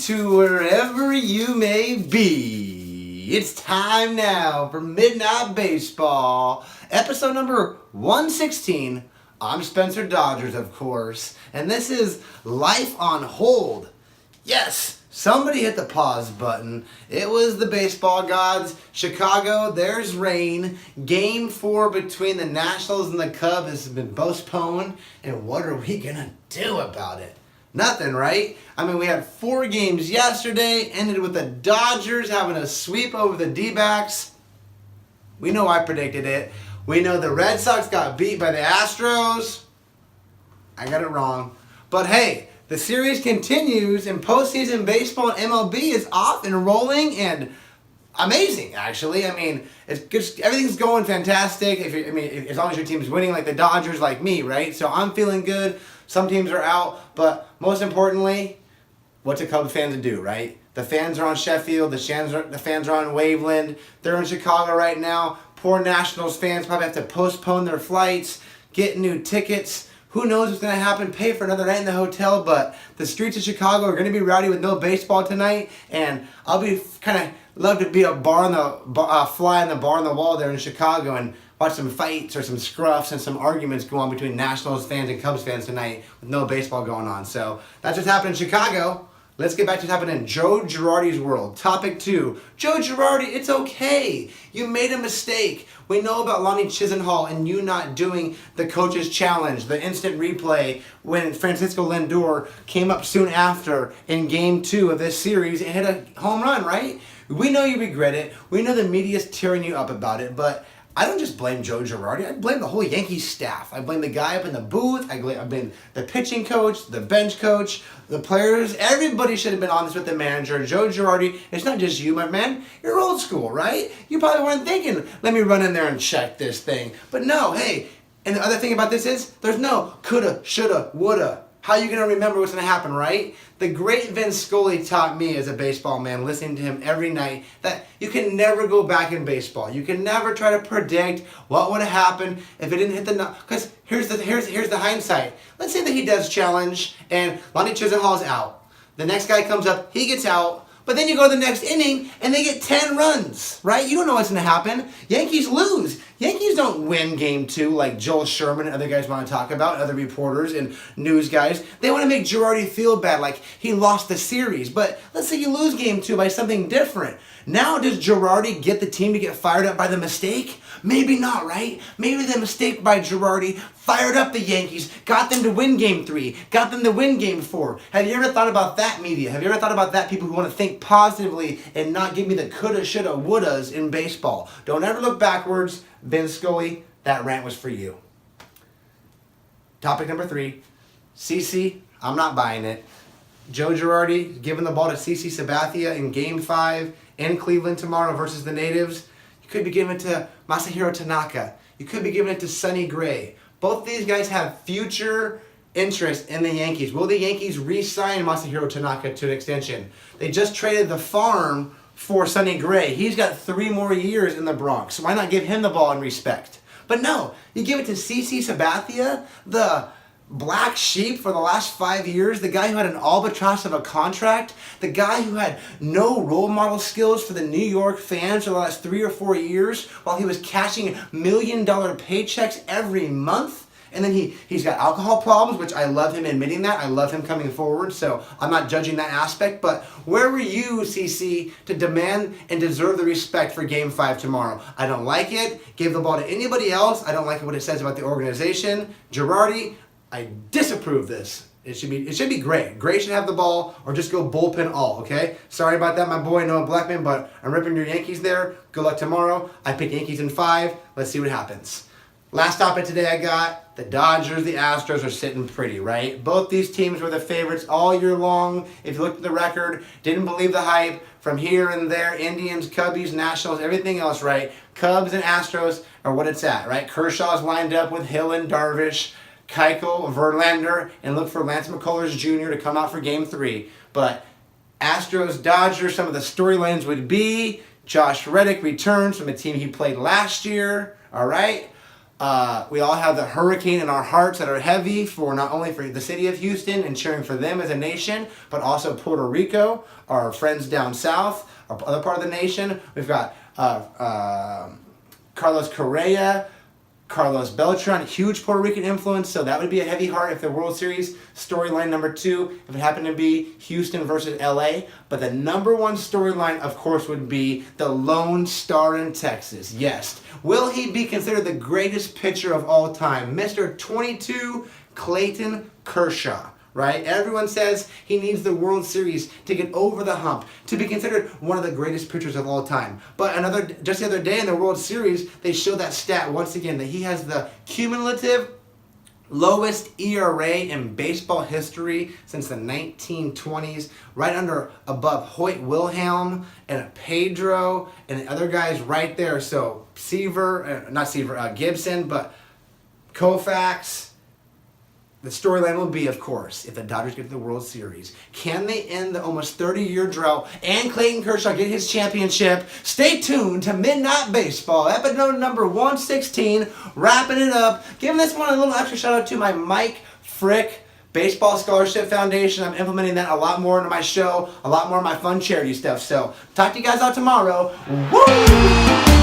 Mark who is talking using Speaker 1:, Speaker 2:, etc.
Speaker 1: to wherever you may be. It's time now for Midnight Baseball, episode number 116. I'm Spencer Dodgers, of course, and this is Life on Hold. Yes, somebody hit the pause button. It was the baseball gods. Chicago, there's rain. Game 4 between the Nationals and the Cubs has been postponed, and what are we going to do about it? Nothing, right? I mean, we had 4 games yesterday, ended with the Dodgers having a sweep over the D-backs. We know I predicted it. We know the Red Sox got beat by the Astros. I got it wrong. But hey, the series continues, and postseason baseball and MLB is off and rolling, and amazing, actually. I mean, it's just, everything's going fantastic. As long as your team's winning, like the Dodgers, like me, right? So I'm feeling good. Some teams are out, but most importantly, what's a Cubs fan to do, right? The fans are on Sheffield, the fans are on Waveland, they're in Chicago right now. Poor Nationals fans probably have to postpone their flights, get new tickets. Who knows what's going to happen, pay for another night in the hotel, but the streets of Chicago are going to be rowdy with no baseball tonight, and I'll be kind of love to be a fly in the bar on the wall there in Chicago and watch some fights or some scruffs and some arguments go on between Nationals fans and Cubs fans tonight with no baseball going on. So that's what's happening in Chicago. Let's get back to what's happening in Joe Girardi's world. Topic 2. Joe Girardi, it's okay. You made a mistake. We know about Lonnie Chisenhall and you not doing the coach's challenge, the instant replay, when Francisco Lindor came up soon after in Game 2 of this series and hit a home run, right? We know you regret it. We know the media's tearing you up about it, but I don't just blame Joe Girardi. I blame the whole Yankees staff. I blame the guy up in the booth. I blame the pitching coach, the bench coach, the players. Everybody should have been honest with the manager. Joe Girardi, it's not just you, my man. You're old school, right? You probably weren't thinking, let me run in there and check this thing. But no, hey, and the other thing about this is, there's no coulda, shoulda, woulda. How are you going to remember what's going to happen, right? The great Vince Scully taught me as a baseball man, listening to him every night, that you can never go back in baseball. You can never try to predict what would have happened if it didn't hit the... Because here's the hindsight. Let's say that he does challenge and Lonnie Chisenhall's out. The next guy comes up, he gets out. But then you go to the next inning and they get 10 runs, right? You don't know what's going to happen. Yankees lose. Yankees don't win Game 2 like Joel Sherman and other guys want to talk about, other reporters and news guys. They want to make Girardi feel bad, like he lost the series. But let's say you lose Game 2 by something different. Now does Girardi get the team to get fired up by the mistake? Maybe not, right? Maybe the mistake by Girardi fired up the Yankees, got them to win Game 3, got them to win Game 4. Have you ever thought about that, media? Have you ever thought about that, people who want to think positively and not give me the coulda, shoulda, wouldas in baseball? Don't ever look backwards. Vince Scully, that rant was for you. Topic number 3, CC, I'm not buying it. Joe Girardi giving the ball to CC Sabathia in Game 5 in Cleveland tomorrow versus the Natives. You could be giving it to Masahiro Tanaka. You could be giving it to Sonny Gray. Both these guys have future interest in the Yankees. Will the Yankees re-sign Masahiro Tanaka to an extension? They just traded the farm for Sonny Gray. He's got 3 more years in the Bronx. So why not give him the ball in respect? But no, you give it to CC Sabathia, the black sheep for the last 5 years, the guy who had an albatross of a contract, the guy who had no role model skills for the New York fans for the last 3 or 4 years while he was cashing $1 million paychecks every month. And then he's got alcohol problems, which I love him admitting that. I love him coming forward, so I'm not judging that aspect. But where were you, CC, to demand and deserve the respect for Game 5 tomorrow? I don't like it. Give the ball to anybody else. I don't like what it says about the organization. Girardi, I disapprove this. It should be Gray. Gray should have the ball, or just go bullpen all, okay? Sorry about that, my boy, Noah Blackman, but I'm ripping your Yankees there. Good luck tomorrow. I picked Yankees in 5. Let's see what happens. Last topic today I got, the Dodgers, the Astros are sitting pretty, right? Both these teams were the favorites all year long. If you looked at the record, didn't believe the hype, from here and there, Indians, Cubbies, Nationals, everything else, right? Cubs and Astros are what it's at, right? Kershaw's lined up with Hill and Darvish, Keuchel, Verlander, and look for Lance McCullers Jr. to come out for Game 3. But Astros, Dodgers, some of the storylines would be Josh Reddick returns from a team he played last year, all right? We all have the hurricane in our hearts that are heavy for not only for the city of Houston and cheering for them as a nation, but also Puerto Rico, our friends down south, our other part of the nation. We've got Carlos Correa, Carlos Beltran, huge Puerto Rican influence, so that would be a heavy heart if the World Series storyline number 2, if it happened to be Houston versus LA. But the number 1 storyline, of course, would be the Lone Star in Texas. Yes. Will he be considered the greatest pitcher of all time? Mr. 22 Clayton Kershaw. Right? Everyone says he needs the World Series to get over the hump, to be considered one of the greatest pitchers of all time. But just the other day in the World Series, they showed that stat once again, that he has the cumulative lowest ERA in baseball history since the 1920s, right above Hoyt Wilhelm and Pedro and the other guys right there. So Gibson, but Koufax. The storyline will be, of course, if the Dodgers get to the World Series, can they end the almost 30-year drought and Clayton Kershaw get his championship? Stay tuned to Midnight Baseball, episode number 116, wrapping it up. Giving this one a little extra shout out to my Mike Frick Baseball Scholarship Foundation. I'm implementing that a lot more into my show, a lot more of my fun charity stuff. So, talk to you guys out tomorrow. Woo!